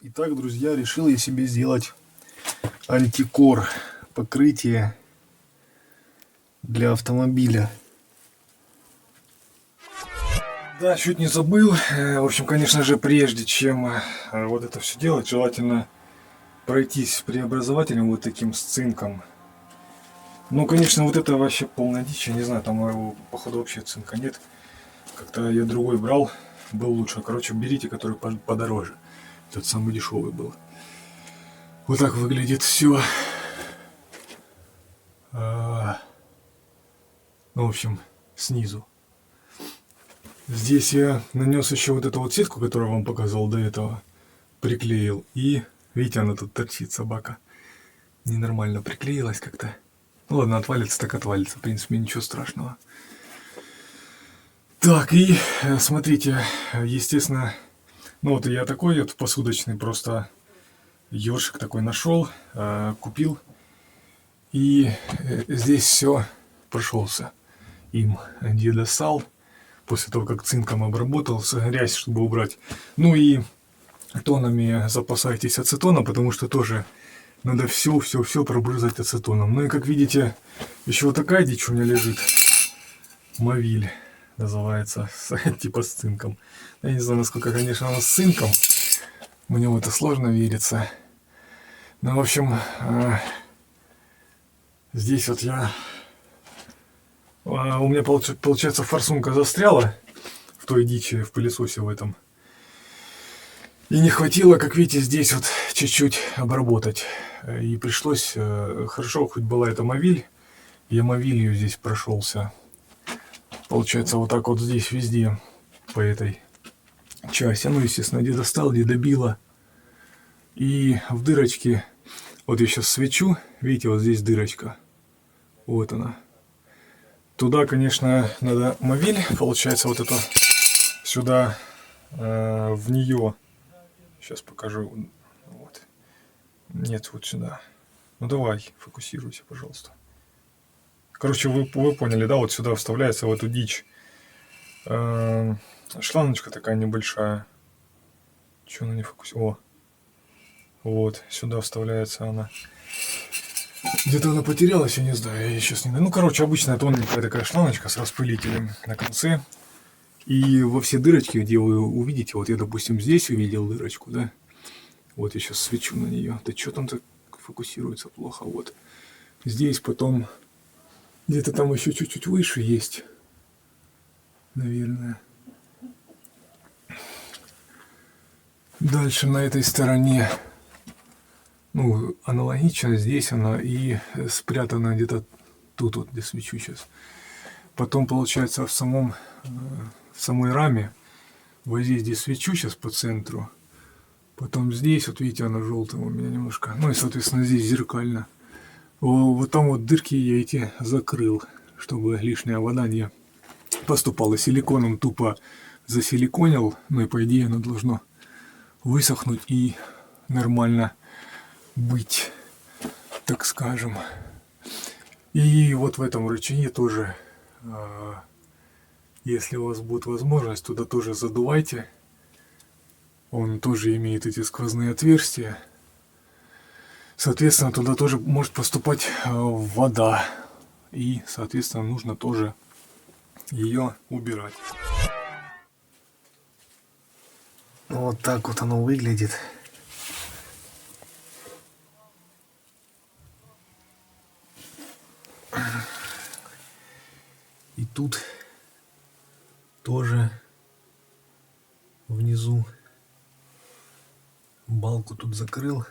Итак, друзья, решил я себе сделать антикор покрытие для автомобиля. Да, чуть не забыл. В общем, конечно же, прежде чем вот это все делать, желательно пройтись преобразователем вот таким с цинком. Ну, конечно, вот это вообще полная дичь. Я не знаю, там его, походу, вообще цинка нет. Как-то я другой брал, был лучше. Короче, берите, который подороже. Тот самый дешевый был. Вот так выглядит все. Ну, в общем, снизу. Здесь я нанес еще вот эту вот сетку, которую я вам показывал до этого. Приклеил. И, видите, она тут торчит, собака. Ненормально приклеилась как-то. Ну ладно, отвалится так отвалится. В принципе, ничего страшного. Так, и смотрите, естественно, ну вот я такой вот посудочный просто ёршик такой нашел, купил. И здесь все прошелся им, где достал. После того, как цинком обработал, грязь, чтобы убрать. Ну и тонами запасайтесь ацетоном, потому что тоже надо все пробрызать ацетоном. Ну и как видите, еще вот такая дичь у меня лежит. Мовиль называется, типа с цинком. Я не знаю, насколько, конечно, она с цинком. Мне в это сложно верится. Ну, в общем, здесь вот у меня, получается, форсунка застряла в той дичи, в пылесосе в этом. И не хватило, как видите, здесь вот чуть-чуть обработать. И пришлось, хорошо, хоть была эта мовиль, я мовилью здесь прошелся. Получается, вот так вот здесь везде, по этой части. Ну, естественно, где достал, где добило. И в дырочке, вот я сейчас свечу, видите, вот здесь дырочка. Вот она. Туда, конечно, надо мовиль, получается, вот это сюда, в нее. Сейчас покажу. Вот. Нет, вот сюда. Ну давай, фокусируйся, пожалуйста. Короче, вы поняли, да? Вот сюда вставляется в эту дичь. Шланочка такая небольшая. Чего она не фокусирует? О. Вот, сюда вставляется она. Где-то она потерялась, я не знаю, я сейчас не знаю. Ну, короче, обычная тоненькая такая шланочка с распылителем на конце. И во все дырочки, где вы увидите, вот я, допустим, здесь увидел дырочку, да? Вот я сейчас свечу на нее. Да что там так фокусируется плохо, вот. Здесь потом где-то там еще чуть-чуть выше есть, наверное. Дальше на этой стороне, ну, аналогично, здесь она и спрятана где-то тут вот, где свечу сейчас. Потом, получается, в самой раме, вот здесь, где свечу сейчас по центру, потом здесь, вот видите, она желтая у меня немножко, ну и, соответственно, здесь зеркально. Вот там вот дырки я эти закрыл, чтобы лишняя вода не поступала. Силиконом тупо засиликонил, ну и по идее оно должно высохнуть и нормально быть, так скажем. И вот в этом рычаге тоже, если у вас будет возможность, туда тоже задувайте. Он тоже имеет эти сквозные отверстия. Соответственно, туда тоже может поступать вода. И, соответственно, нужно тоже ее убирать. Вот так вот оно выглядит. И тут тоже внизу балку тут закрыл.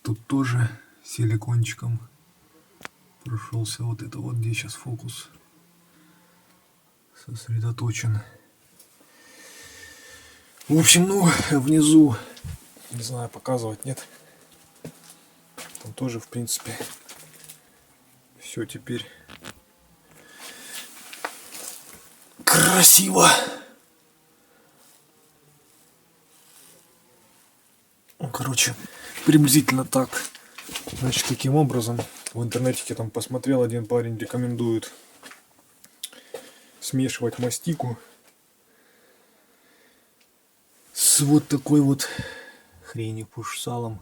Тут тоже силикончиком прошелся. Вот это вот, где сейчас фокус сосредоточен. В общем, ну, внизу, не знаю, показывать, нет. Там тоже, в принципе, все теперь красиво. Ну, короче, приблизительно так. Значит, таким образом, в интернете там посмотрел, один парень рекомендует смешивать мастику с вот такой вот хренью пуш-салом.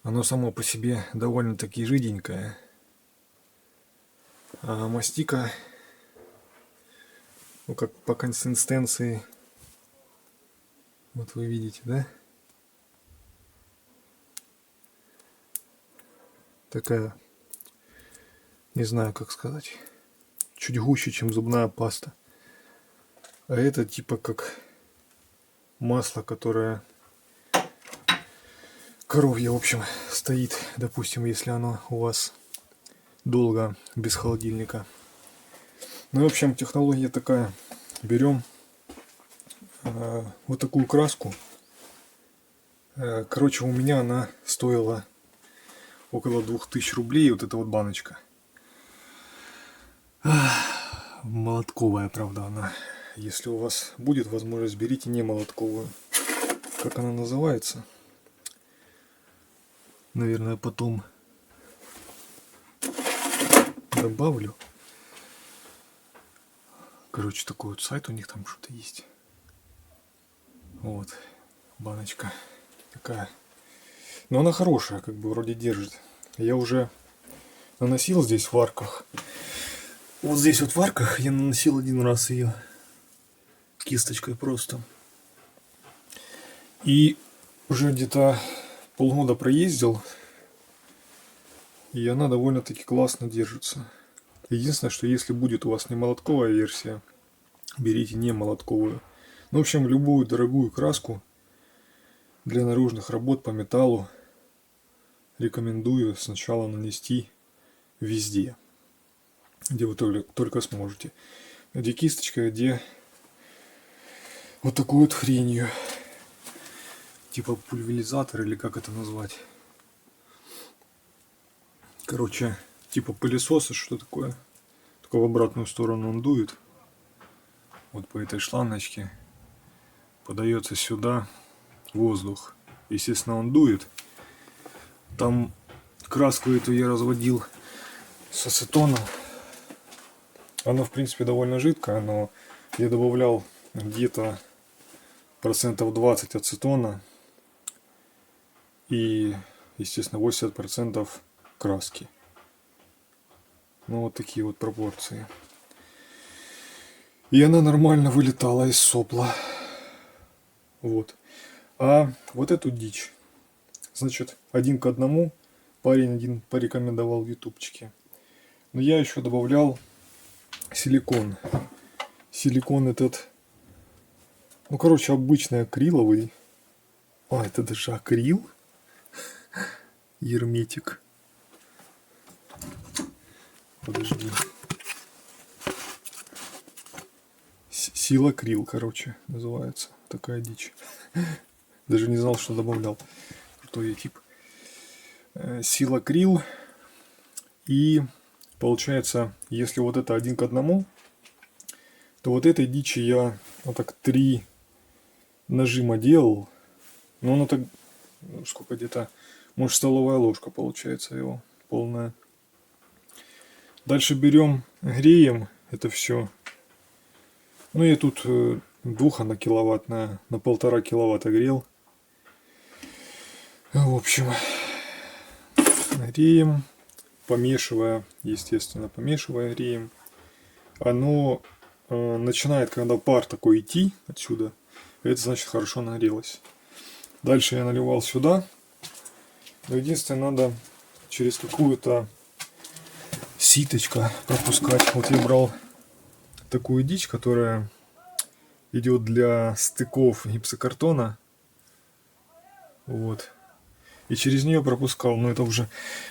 Оно само по себе довольно-таки жиденькое. А мастика, ну как по консистенции, вот вы видите, да? Такая, не знаю как сказать, чуть гуще, чем зубная паста. А это типа как масло, которое коровье, в общем, стоит, допустим, если оно у вас долго без холодильника. Ну, в общем, технология такая. Берем вот такую краску. Короче, у меня она стоила около 2000 рублей, вот эта вот баночка. Молотковая, правда, она. Если у вас будет возможность, берите не молотковую. Как она называется? Наверное, потом добавлю. Короче, такой вот сайт у них там что-то есть. Вот, баночка такая. Но она хорошая, как бы вроде держит. Я уже наносил здесь в варках. Вот здесь вот в варках я наносил один раз ее кисточкой просто. И уже где-то полгода проездил. И она довольно-таки классно держится. Единственное, что если будет у вас не молотковая версия, берите не молотковую. Ну, в общем, любую дорогую краску для наружных работ по металлу рекомендую сначала нанести везде, где вы только сможете. Где кисточка, где вот такой вот хренью. Типа пульверизатор или как это назвать. Короче, типа пылесоса, что такое. Только в обратную сторону он дует. Вот по этой шлангочке подается сюда воздух. Естественно, он дует. Там краску эту я разводил с ацетона. Она, в принципе, довольно жидкая, но я добавлял где-то процентов 20 ацетона и, естественно, 80% краски. Ну, вот такие вот пропорции. И она нормально вылетала из сопла. Вот. А вот эту дичь, значит, 1 к 1 парень один порекомендовал в ютубчике. Но я еще добавлял силикон. Силикон этот, ну, короче, обычный акриловый. А, это даже акрил? Герметик. Подожди. Силакрил, короче, называется. Такая дичь. Даже не знал, что добавлял. Крутой я тип. Силакрил. И получается, если вот это 1 к 1, то вот этой дичи я вот так 3 нажима делал. Но оно так, сколько где-то, может, столовая ложка получается его полная. Дальше берем, греем это все. Ну, я тут 2 на киловатт, на 1,5 киловатта грел. В общем, греем, помешивая, естественно, помешивая, греем. Оно начинает, когда пар такой идти отсюда, это значит хорошо нагрелось. Дальше я наливал сюда. Но единственное, надо через какую-то ситочка пропускать. Вот я брал такую дичь, которая идет для стыков гипсокартона. Вот. И через нее пропускал, но это уже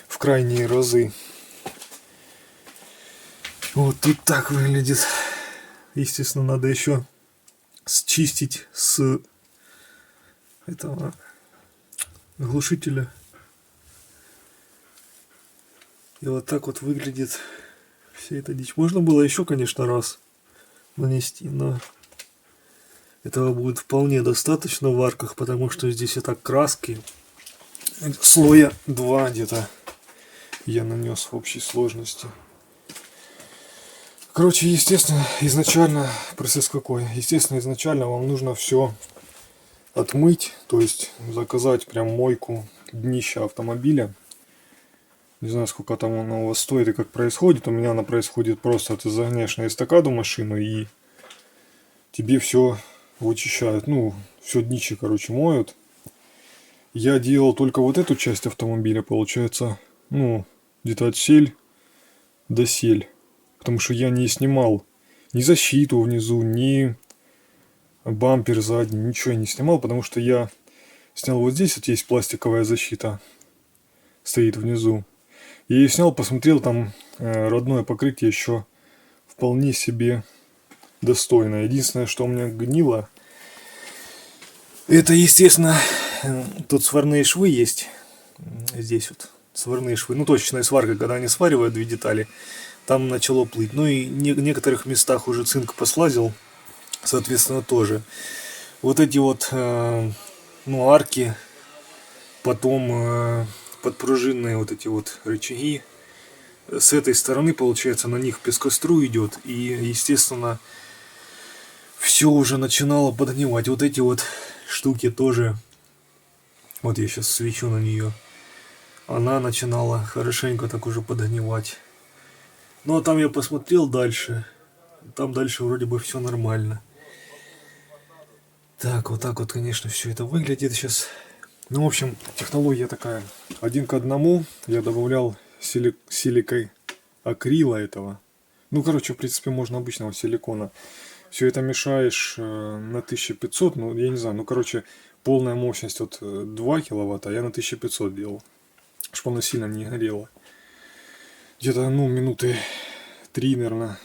в крайние разы. Вот тут так выглядит. Естественно, надо еще счистить с этого глушителя. И вот так вот выглядит вся эта дичь. Можно было еще, конечно, раз нанести, но этого будет вполне достаточно в варках, потому что здесь и так краски слоя 2 где-то я нанес в общей сложности. Короче, естественно, изначально процесс какой? Естественно, изначально вам нужно все отмыть, то есть заказать прям мойку днища автомобиля. Не знаю, сколько там она у вас стоит и как происходит. У меня она происходит просто, ты загоняешь на эстакаду машину и тебе все вычищают. Ну, все днище, короче, моют. Я делал только вот эту часть автомобиля, получается, ну, где-то от сель до сель. Потому что я не снимал ни защиту внизу, ни бампер задний, ничего я не снимал, потому что я снял вот здесь, вот есть пластиковая защита, стоит внизу. Я ее снял, посмотрел, там родное покрытие еще вполне себе достойное. Единственное, что у меня гнило, это, естественно, тут сварные швы есть. Здесь вот сварные швы. Ну, точечная сварка, когда они сваривают две детали, там начало плыть. Ну и в некоторых местах уже цинк послазил, соответственно, тоже. Вот эти вот, ну, арки, потом подпружинные вот эти вот рычаги. С этой стороны, получается, на них пескоструй идет. И, естественно, все уже начинало подгнивать. Вот эти вот штуки тоже. Вот я сейчас свечу на нее. Она начинала хорошенько так уже подгнивать. Ну а там я посмотрел дальше. Там дальше вроде бы все нормально. Так вот, конечно, все это выглядит сейчас. Ну, в общем, технология такая. 1 к 1. Я добавлял силикой акрила этого. Ну, короче, в принципе, можно обычного силикона. Все это мешаешь на 1500, ну, я не знаю, ну, короче, полная мощность от 2 киловатта, а я на 1500 делал, чтобы оно сильно не горело. Где-то, ну, минуты 3, наверное,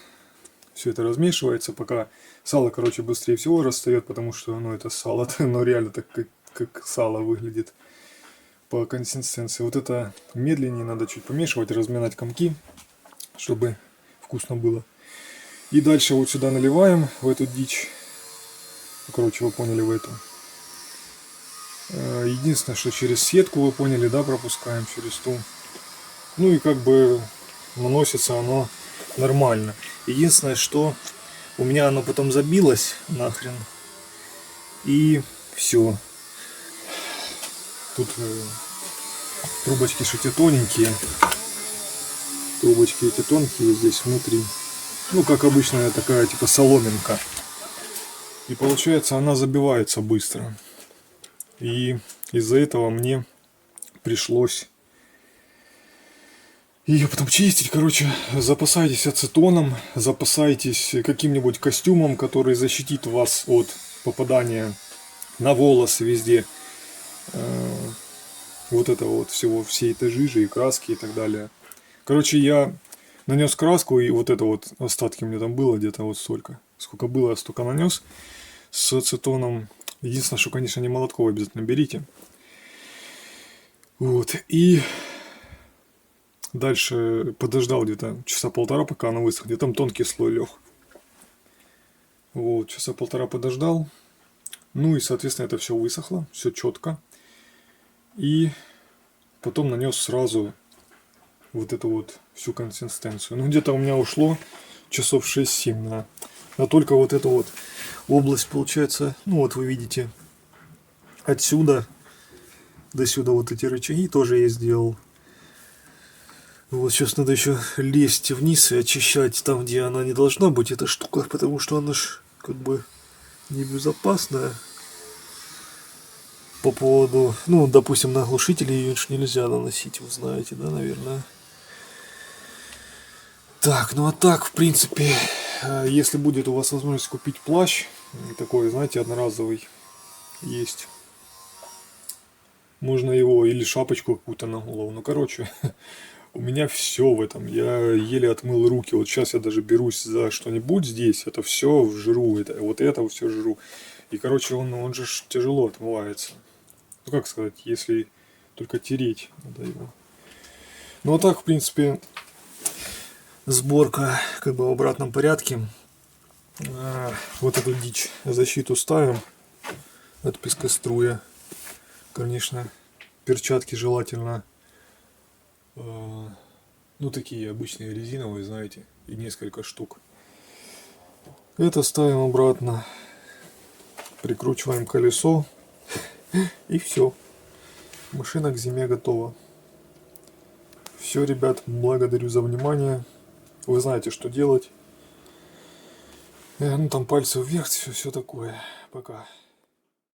все это размешивается, пока сало, короче, быстрее всего расстает, потому что, ну, это сало, но реально так, как сало выглядит по консистенции. Вот это медленнее надо чуть помешивать, разминать комки, чтобы вкусно было. И дальше вот сюда наливаем, в эту дичь. Короче, вы поняли, в эту. Единственное, что через сетку, вы поняли, да, пропускаем через ту. Ну и как бы наносится оно нормально. Единственное, что у меня оно потом забилось нахрен. И все. Тут трубочки что эти тоненькие. Трубочки эти тонкие здесь внутри. Ну, как обычная такая, типа соломинка. И получается, она забивается быстро. И из-за этого мне пришлось ее потом чистить. Короче, запасайтесь ацетоном, запасайтесь каким-нибудь костюмом, который защитит вас от попадания на волосы везде. Вот это вот всего, всей этой жижи и краски и так далее. Короче, я нанес краску, и вот это вот остатки у меня там было где-то вот столько. Сколько было, столько нанес с ацетоном. Единственное, что, конечно, не молотковый обязательно берите. Вот, и дальше подождал где-то часа полтора, пока она высохнет. Там тонкий слой лег. Вот, часа полтора подождал. Ну и, соответственно, это все высохло, все четко. И потом нанес сразу вот эту вот всю консистенцию. Ну, где-то у меня ушло часов 6-7 на только вот эту вот область, получается. Ну, вот вы видите, отсюда до сюда вот эти рычаги тоже я сделал. Вот сейчас надо еще лезть вниз и очищать там, где она не должна быть, эта штука, потому что она ж как бы небезопасная. По поводу, ну, допустим, на глушители ее нельзя наносить, вы знаете, да, наверное. Так, ну а так, в принципе, если будет у вас возможность купить плащ, такой, знаете, одноразовый, есть. Можно его, или шапочку какую-то на голову. Ну, короче, у меня все в этом. Я еле отмыл руки. Вот сейчас я даже берусь за что-нибудь здесь. Это все жру. Это все жру. И, короче, он же тяжело отмывается. Ну, как сказать, если только тереть надо его. Ну, а так, в принципе, сборка как бы в обратном порядке. Вот эту дичь защиту ставим от пескоструя. Конечно, перчатки желательно, ну, такие обычные резиновые, знаете, и несколько штук. Это ставим обратно, прикручиваем колесо И все. Машина к зиме готова. Все, ребят, благодарю за внимание. Вы знаете, что делать. Ну там пальцы вверх, все такое. Пока.